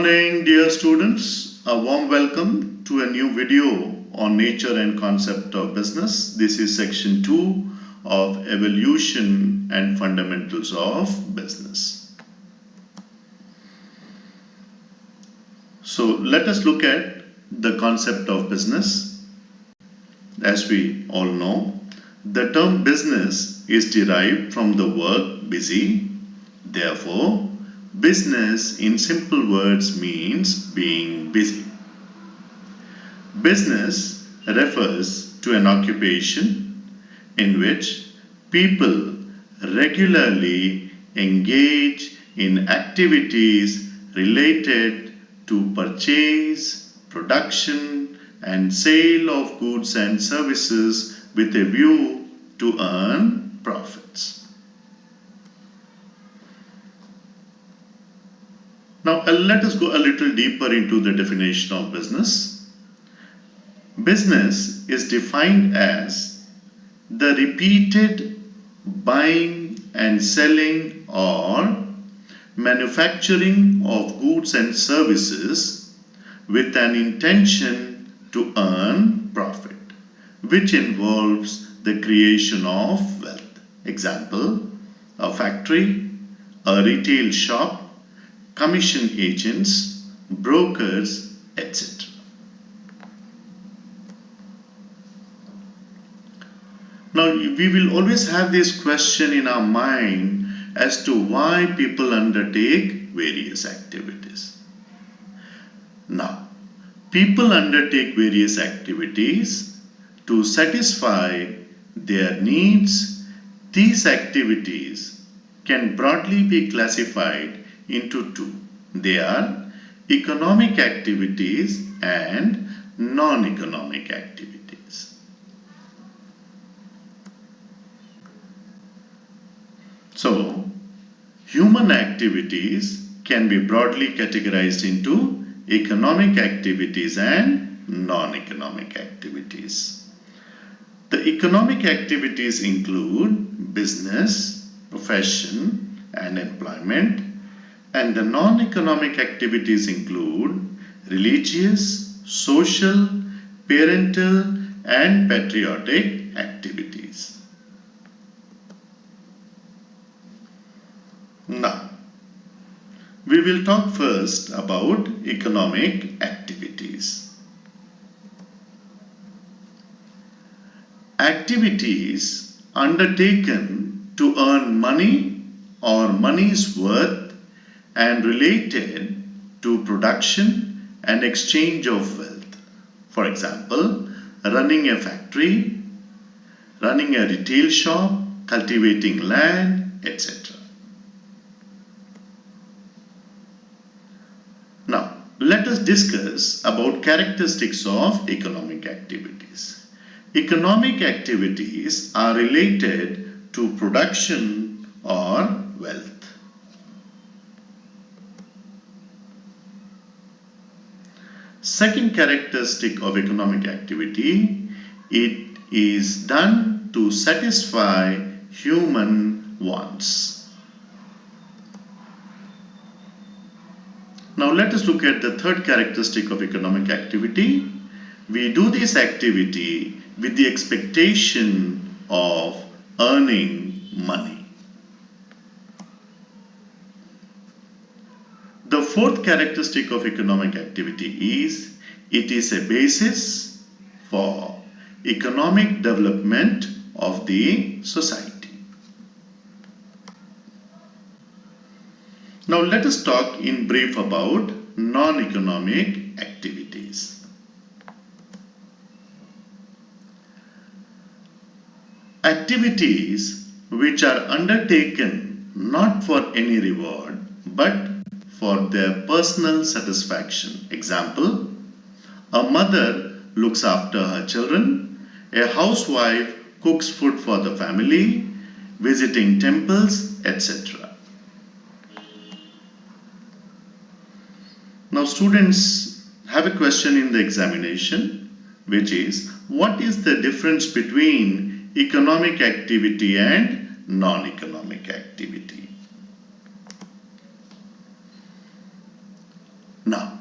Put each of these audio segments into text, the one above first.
morning, dear students. A warm welcome to a new video on nature and concept of business. This is section 2 of evolution and fundamentals of business. So let us look at the concept of business. As we all know, the term business is derived from the word busy. Therefore, business in simple words means being busy. Business refers to an occupation in which people regularly engage in activities related to purchase, production, and sale of goods and services with a view to earn profits. Now let us go a little deeper into the definition of business. Business is defined as the repeated buying and selling or manufacturing of goods and services with an intention to earn profit, which involves the creation of wealth. Example, a factory, a retail shop, commission agents, brokers, etc. Now, we will always have this question in our mind as to why people undertake various activities. Now, people undertake various activities to satisfy their needs. These activities can broadly be classified into two. They are economic activities and non-economic activities. So, human activities can be broadly categorized into economic activities and non-economic activities. The economic activities include business, profession, and employment. And the non-economic activities include religious, social, parental, and patriotic activities. Now, we will talk first about economic activities. Activities undertaken to earn money or money's worth and related to production and exchange of wealth. For example, running a factory, running a retail shop, cultivating land, etc. Now, let us discuss about characteristics of economic activities. Economic activities are related to production or wealth. Second characteristic of economic activity, it is done to satisfy human wants. Now let us look at the third characteristic of economic activity. We do this activity with the expectation of earning money. The fourth characteristic of economic activity is it is a basis for economic development of the society. Now let us talk in brief about non-economic activities. Activities which are undertaken not for any reward but for their personal satisfaction. Example, a mother looks after her children, a housewife cooks food for the family, visiting temples, etc. Now students have a question in the examination, which is, what is the difference between economic activity and non-economic activity? Now,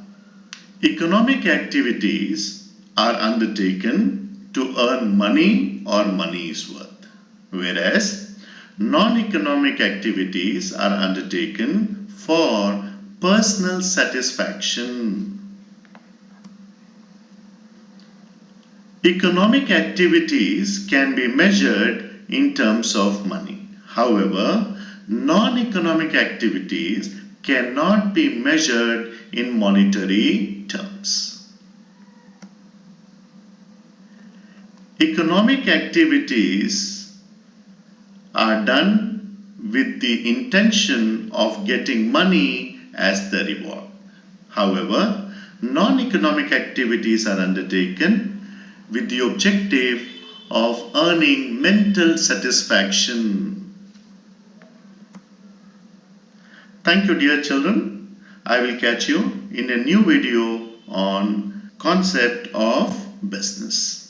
economic activities are undertaken to earn money or money's worth, whereas non-economic activities are undertaken for personal satisfaction. Economic activities can be measured in terms of money. However, non-economic activities cannot be measured in monetary terms. Economic activities are done with the intention of getting money as the reward. However, non-economic activities are undertaken with the objective of earning mental satisfaction. Thank you, dear children. I will catch you in a new video on concept of business.